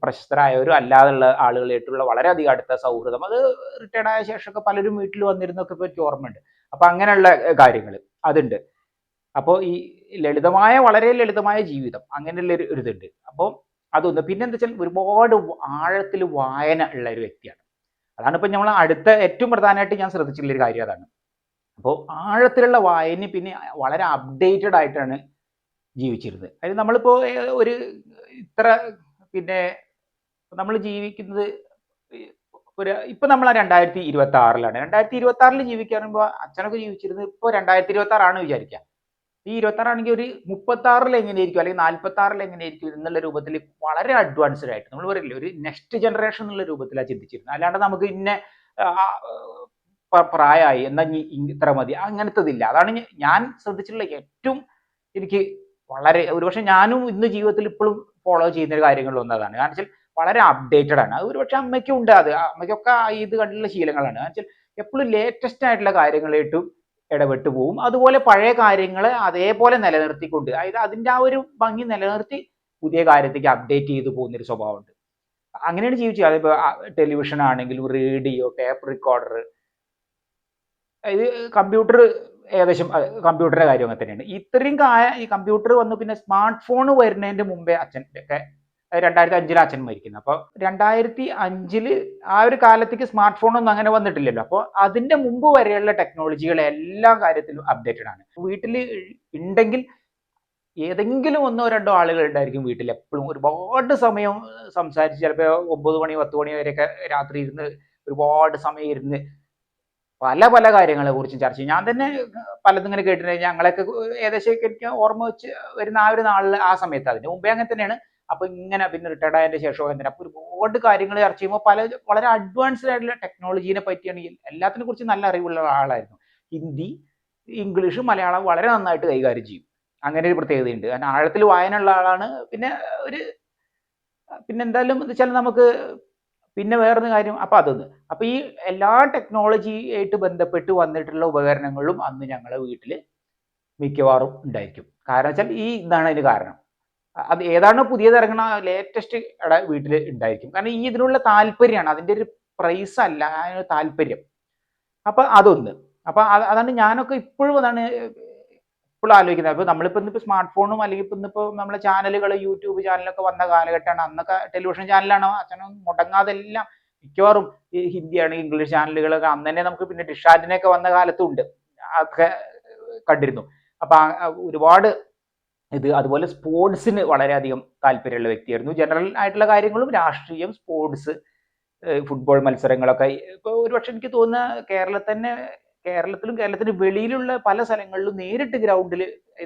പ്രശസ്തരായവരും അല്ലാതുള്ള ആളുകളായിട്ടുള്ള വളരെയധികം അടുത്ത സൗഹൃദം, അത് റിട്ടയർഡ് ആയ ശേഷമൊക്കെ പലരും വീട്ടിൽ വന്നിരുന്നൊക്കെ എനിക്ക് ഓർമ്മയുണ്ട്. അപ്പൊ അങ്ങനെയുള്ള കാര്യങ്ങൾ അതുണ്ട്. അപ്പോൾ ഈ ലളിതമായ, വളരെ ലളിതമായ ജീവിതം, അങ്ങനെയുള്ള ഒരു ഇതുണ്ട്. അപ്പോൾ അതൊന്ന്. പിന്നെ എന്താ വെച്ചാൽ ഒരുപാട് ആഴത്തിൽ വായന ഉള്ള ഒരു വ്യക്തിയാണ്. അതാണ് ഇപ്പൊ നമ്മൾ അടുത്ത ഏറ്റവും പ്രധാനമായിട്ട് ഞാൻ ശ്രദ്ധിച്ചിട്ടുള്ള ഒരു കാര്യം അതാണ്. അപ്പോൾ ആഴത്തിലുള്ള വായന, പിന്നെ വളരെ അപ്ഡേറ്റഡ് ആയിട്ടാണ് ജീവിച്ചിരുന്നത്. അതായത് നമ്മളിപ്പോ ഒരു ഇത്ര പിന്നെ നമ്മൾ ജീവിക്കുന്നത് ഇപ്പൊ നമ്മൾ 2026-ലാണ്. 2026 ജീവിക്കാറുമ്പോ അച്ഛനൊക്കെ ജീവിച്ചിരുന്നത് ഇപ്പൊ 2026 വിചാരിക്കാം. ഈ 26 ഒരു 36 എങ്ങനെയായിരിക്കും, അല്ലെങ്കിൽ 46 എങ്ങനെയായിരിക്കും എന്നുള്ള രൂപത്തിൽ വളരെ അഡ്വാൻസ്ഡ് ആയിട്ട്, നമ്മൾ പറയില്ലേ ഒരു നെക്സ്റ്റ് ജനറേഷൻ എന്നുള്ള രൂപത്തിലാണ് ചിന്തിച്ചിരുന്നത്. അല്ലാണ്ട് നമുക്ക് ഇന്ന പ്രായമായി എന്നാ ഇത്ര മതി അങ്ങനത്തതില്ല. അതാണ് ഞാൻ ശ്രദ്ധിച്ചിട്ടുള്ള ഏറ്റവും എനിക്ക് വളരെ, ഒരുപക്ഷെ ഞാനും ഇന്ന് ജീവിതത്തിൽ ഇപ്പോഴും ഫോളോ ചെയ്യുന്ന ഒരു കാര്യങ്ങളിൽ അതാണ്. കാരണം വെച്ചാൽ വളരെ അപ്ഡേറ്റഡ് ആണ്. അത് ഒരുപക്ഷെ അമ്മയ്ക്കും ഉണ്ട്, അത് അമ്മയ്ക്കൊക്കെ ഇത് കണ്ടുള്ള ശീലങ്ങളാണ്. കാരണം വെച്ചാൽ എപ്പോഴും ലേറ്റസ്റ്റ് ആയിട്ടുള്ള കാര്യങ്ങളായിട്ടും ഇടപെട്ട് പോവും. അതുപോലെ പഴയ കാര്യങ്ങളെ അതേപോലെ നിലനിർത്തിക്കൊണ്ട്, അതായത് അതിന്റെ ആ ഒരു ഭംഗി നിലനിർത്തി പുതിയ കാര്യത്തേക്ക് അപ്ഡേറ്റ് ചെയ്ത് പോകുന്ന ഒരു സ്വഭാവമുണ്ട്. അങ്ങനെയാണ് ജീവിച്ചത്. അതിപ്പോ ടെലിവിഷൻ ആണെങ്കിലും, റേഡിയോ, ടേപ്പ് റെക്കോർഡർ, ഇത് കമ്പ്യൂട്ടർ, ഏകദേശം കമ്പ്യൂട്ടറിന്റെ കാര്യം അങ്ങനെ തന്നെയാണ്. ഇത്രയും ഈ കമ്പ്യൂട്ടർ വന്നു. പിന്നെ സ്മാർട്ട് ഫോൺ വരുന്നതിന്റെ മുമ്പേ അച്ഛൻ്റെ ഒക്കെ 2005 അച്ഛൻ മരിക്കുന്നത്. അപ്പോൾ 2005 ആ ഒരു കാലത്തേക്ക് സ്മാർട്ട് ഫോൺ ഒന്നും അങ്ങനെ വന്നിട്ടില്ലല്ലോ. അപ്പോൾ അതിന്റെ മുമ്പ് വരെയുള്ള ടെക്നോളജികൾ എല്ലാ കാര്യത്തിലും അപ്ഡേറ്റഡ് ആണ്. വീട്ടിൽ ഉണ്ടെങ്കിൽ ഏതെങ്കിലും 1-2 ആളുകൾ ഉണ്ടായിരിക്കും വീട്ടിൽ എപ്പോഴും ഒരുപാട് സമയം സംസാരിച്ച്, ചിലപ്പോൾ 9 മണി 10 മണി വരെയൊക്കെ രാത്രി ഇരുന്ന് ഒരുപാട് സമയം ഇരുന്ന് പല പല കാര്യങ്ങളെ കുറിച്ചും ചർച്ച ചെയ്യും. ഞാൻ തന്നെ പലതും ഇങ്ങനെ കേട്ടിട്ടുണ്ട്. ഞങ്ങളൊക്കെ ഏകദേശം എനിക്ക് ഓർമ്മ വെച്ച് വരുന്ന ആ ഒരു നാളിൽ, ആ സമയത്ത്, അതിന് മുമ്പേ അങ്ങനെ തന്നെയാണ്. അപ്പൊ ഇങ്ങനെ പിന്നെ റിട്ടയർഡ് ആയതിന്റെ ശേഷം എന്തിനാ അപ്പൊ ഒരുപാട് കാര്യങ്ങൾ ചർച്ച ചെയ്യുമ്പോൾ വളരെ അഡ്വാൻസ്ഡ് ആയിട്ടുള്ള ടെക്നോളജീനെ പറ്റിയാണ്, എല്ലാത്തിനെ കുറിച്ച് നല്ല അറിവുള്ള ആളായിരുന്നു. ഹിന്ദി, ഇംഗ്ലീഷ്, മലയാളം വളരെ നന്നായിട്ട് കൈകാര്യം ചെയ്യും. അങ്ങനെ ഒരു പ്രത്യേകതയുണ്ട്. കാരണം ആഴത്തിൽ വായന ഉള്ള ആളാണ്. ഒരു പിന്നെ എന്തായാലും എന്ന് വെച്ചാൽ നമുക്ക് പിന്നെ വേറൊരു കാര്യം അപ്പം അതൊന്ന്. അപ്പം ഈ എല്ലാ ടെക്നോളജി ആയിട്ട് ബന്ധപ്പെട്ട് വന്നിട്ടുള്ള ഉപകരണങ്ങളും അന്ന് ഞങ്ങളുടെ വീട്ടിൽ മിക്കവാറും ഉണ്ടായിരിക്കും. കാരണം വെച്ചാൽ ഇതാണ് അതിന് കാരണം. അത് ഏതാണോ പുതിയത് ഇറങ്ങണ ലേറ്റസ്റ്റ് വീട്ടിൽ ഉണ്ടായിരിക്കും. കാരണം ഇതിനുള്ള താല്പര്യമാണ്, അതിൻ്റെ ഒരു പ്രൈസ് അല്ല, ആ ഒരു താല്പര്യം. അപ്പം അതൊന്ന്. അപ്പം അതാണ് ഞാനൊക്കെ ഇപ്പോഴും അതാണ് ഇപ്പോഴും ആലോചിക്കുന്നത്. അപ്പോൾ നമ്മളിപ്പോൾ ഇന്നിപ്പോൾ സ്മാർട്ട് ഫോണും അല്ലെങ്കിൽ ഇന്നിപ്പോൾ നമ്മളെ ചാനലുകൾ യൂട്യൂബ് ചാനലൊക്കെ വന്ന കാലഘട്ടമാണ്. അന്നൊക്കെ ടെലിവിഷൻ ചാനലാണോ അച്ഛനും മുടങ്ങാതെ എല്ലാം മിക്കവാറും ഈ ഹിന്ദിയാണ് ഇംഗ്ലീഷ് ചാനലുകളൊക്കെ അന്ന് തന്നെ നമുക്ക് പിന്നെ ഡിഷാന്റിനൊക്കെ വന്ന കാലത്തും ഉണ്ട്, അതൊക്കെ കണ്ടിരുന്നു. അപ്പം ഒരുപാട് അതുപോലെ സ്പോർട്സിന് വളരെയധികം താല്പര്യമുള്ള വ്യക്തിയായിരുന്നു. ജനറൽ ആയിട്ടുള്ള കാര്യങ്ങളും രാഷ്ട്രീയം, സ്പോർട്സ്, ഫുട്ബോൾ മത്സരങ്ങളൊക്കെ. ഇപ്പോൾ ഒരുപക്ഷെ എനിക്ക് തോന്നുന്ന കേരളത്തിലും കേരളത്തിന് വെളിയിലുള്ള പല സ്ഥലങ്ങളിലും നേരിട്ട് ഗ്രൗണ്ടിൽ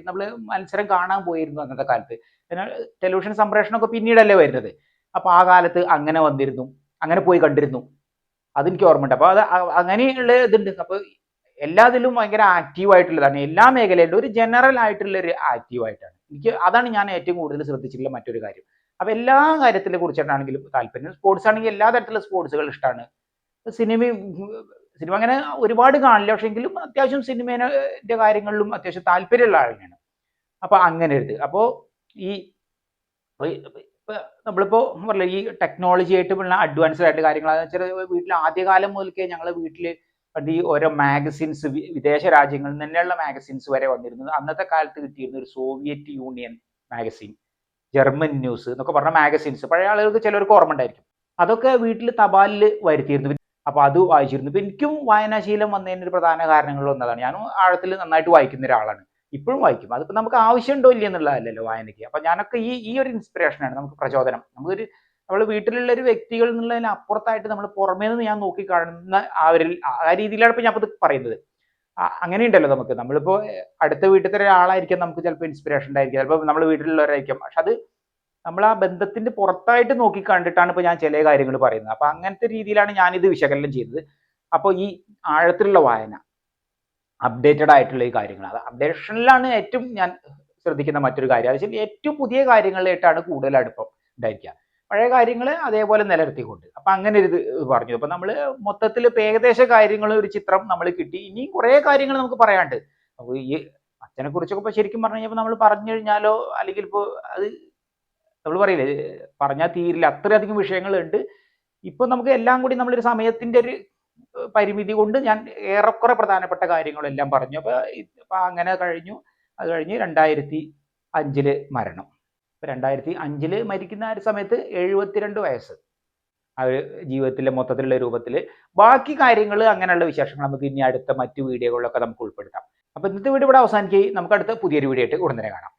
നമ്മൾ മത്സരം കാണാൻ പോയിരുന്നു അന്നത്തെ കാലത്ത്. എന്നാൽ ടെലിവിഷൻ സംപ്രേഷണമൊക്കെ പിന്നീടല്ലേ വരുന്നത്. അപ്പോൾ ആ കാലത്ത് അങ്ങനെ വന്നിരുന്നു, അങ്ങനെ പോയി കണ്ടിരുന്നു, അതെനിക്ക് ഓർമ്മയുണ്ട്. അപ്പോൾ അത് അങ്ങനെയുള്ള ഇതുണ്ട്. അപ്പോൾ എല്ലാത്തിലും ഭയങ്കര ആക്റ്റീവായിട്ടുള്ളതാണ്. എല്ലാ മേഖലയിലും ഒരു ജനറൽ ആയിട്ടുള്ള ഒരു ആക്റ്റീവായിട്ടാണ്. അതാണ് ഞാൻ ഏറ്റവും കൂടുതൽ ശ്രദ്ധിച്ചിട്ടുള്ള മറ്റൊരു കാര്യം. അപ്പോൾ എല്ലാ കാര്യത്തിനെ കുറിച്ചിട്ടാണെങ്കിലും താല്പര്യം. സ്പോർട്സ് ആണെങ്കിൽ എല്ലാ തരത്തിലുള്ള സ്പോർട്സുകൾ ഇഷ്ടമാണ്. സിനിമ അങ്ങനെ ഒരുപാട് കാണില്ല, പക്ഷെ എങ്കിലും അത്യാവശ്യം സിനിമേൻ്റെ കാര്യങ്ങളിലും അത്യാവശ്യം താല്പര്യമുള്ള ആളാണ്. അപ്പോൾ അങ്ങനെ ഒരു അപ്പോൾ നമ്മളിപ്പോൾ പറയില്ല, ഈ ടെക്നോളജി ആയിട്ടുള്ള അഡ്വാൻസ്ഡ് ആയിട്ട് കാര്യങ്ങൾ വെച്ചാൽ വീട്ടിൽ ആദ്യകാലം മുതൽക്കേ ഞങ്ങളുടെ വീട്ടിൽ ഈ ഓരോ മാഗസിൻസ്, വിദേശ രാജ്യങ്ങളിൽ നിന്നുള്ള മാഗസിൻസ് വരെ വന്നിരുന്നത്. അന്നത്തെ കാലത്ത് കിട്ടിയിരുന്ന ഒരു Soviet union magazine, German news എന്നൊക്കെ പറഞ്ഞ മാഗസിൻസ് പഴയ ആളുകൾക്ക് ചിലർക്ക് ഓർമ്മ ഉണ്ടായിരിക്കും. അതൊക്കെ വീട്ടിൽ തപാലിൽ വരുത്തിയിരുന്നു. അപ്പോൾ അത് വായിച്ചിരുന്നു. ഇപ്പം എനിക്കും വായനാശീലം വന്നതിന് ഒരു പ്രധാന കാരണങ്ങളിൽ ഒന്നതാണ്. ഞാനും ആഴത്തിൽ നന്നായിട്ട് വായിക്കുന്ന ഒരാളാണ്, ഇപ്പോഴും വായിക്കും. അതിപ്പോൾ നമുക്ക് ആവശ്യമുണ്ടോ ഇല്ല എന്നുള്ളതല്ലല്ലോ വായനയ്ക്ക്. അപ്പം ഞാനൊക്കെ ഈ ഒരു ഇൻസ്പിറേഷനാണ് നമുക്ക് പ്രചോദനം. നമ്മൾ വീട്ടിലുള്ള ഒരു വ്യക്തികൾ എന്നുള്ളതിന് അപ്പുറത്തായിട്ട് നമ്മൾ പുറമേ നിന്ന് ഞാൻ നോക്കിക്കാണുന്ന ആ രീതിയിലാണ് ഇപ്പോൾ ഞാൻ പറയുന്നത്. അങ്ങനെയുണ്ടല്ലോ നമുക്ക്. നമ്മളിപ്പോൾ അടുത്ത വീട്ടിലത്തെ ഒരാളായിരിക്കും നമുക്ക് ചിലപ്പോൾ ഇൻസ്പിറേഷൻ ഉണ്ടായിരിക്കും, ചിലപ്പോൾ നമ്മൾ വീട്ടിലുള്ളവരായിരിക്കും. പക്ഷെ അത് നമ്മൾ ആ ബന്ധത്തിന്റെ പുറത്തായിട്ട് നോക്കി കണ്ടിട്ടാണ് ഇപ്പോൾ ഞാൻ ചില കാര്യങ്ങൾ പറയുന്നത്. അപ്പോൾ അങ്ങനത്തെ രീതിയിലാണ് ഞാനിത് വിശകലനം ചെയ്തത്. അപ്പോൾ ഈ ആഴത്തിലുള്ള വായന, അപ്ഡേറ്റഡ് ആയിട്ടുള്ള ഈ കാര്യങ്ങൾ, അത് അപ്ഡേഷനിലാണ് ഏറ്റവും ഞാൻ ശ്രദ്ധിക്കുന്ന മറ്റൊരു കാര്യം. അത് വെച്ചാൽ ഏറ്റവും പുതിയ കാര്യങ്ങളിലായിട്ടാണ് കൂടുതൽ അടുപ്പം ഉണ്ടായിരിക്കുക. പഴയ കാര്യങ്ങൾ അതേപോലെ നിലനിർത്തിക്കൊണ്ട്. അപ്പം അങ്ങനെ ഒരു ഇത് പറഞ്ഞു. അപ്പം നമ്മൾ മൊത്തത്തിൽ ഏകദേശ കാര്യങ്ങൾ ഒരു ചിത്രം നമ്മൾ കിട്ടി. ഇനിയും കുറേ കാര്യങ്ങൾ നമുക്ക് പറയാനുണ്ട്. അപ്പോൾ ഈ അച്ഛനെ കുറിച്ചൊക്കെ ഇപ്പോൾ ശരിക്കും പറഞ്ഞു കഴിഞ്ഞപ്പോൾ നമ്മൾ പറഞ്ഞു കഴിഞ്ഞാലോ, അല്ലെങ്കിൽ ഇപ്പോൾ അത് നമ്മൾ പറയില്ലേ, പറഞ്ഞാൽ തീരില്ല, അത്രയധികം വിഷയങ്ങളുണ്ട്. ഇപ്പം നമുക്ക് എല്ലാം കൂടി നമ്മളൊരു സമയത്തിൻ്റെ ഒരു പരിമിതി കൊണ്ട് ഞാൻ ഏറെക്കുറെ പ്രധാനപ്പെട്ട കാര്യങ്ങളെല്ലാം പറഞ്ഞു. അപ്പോൾ അങ്ങനെ കഴിഞ്ഞു. അത് കഴിഞ്ഞ് 2005 മരണം. 2005 മരിക്കുന്ന ആ ഒരു സമയത്ത് 72 വയസ്സ് ആ ഒരു ജീവിതത്തിലെ മൊത്തത്തിലുള്ള രൂപത്തിൽ. ബാക്കി കാര്യങ്ങൾ, അങ്ങനെയുള്ള വിശേഷങ്ങൾ നമുക്ക് ഇനി അടുത്ത മറ്റു വീഡിയോകളിലൊക്കെ നമുക്ക് ഉൾപ്പെടുത്താം. അപ്പോൾ ഇന്നത്തെ വീഡിയോ ഇവിടെ അവസാനിക്കുകയും നമുക്ക് അടുത്ത പുതിയൊരു വീഡിയോ ആയിട്ട് ഉടനെ കാണാം.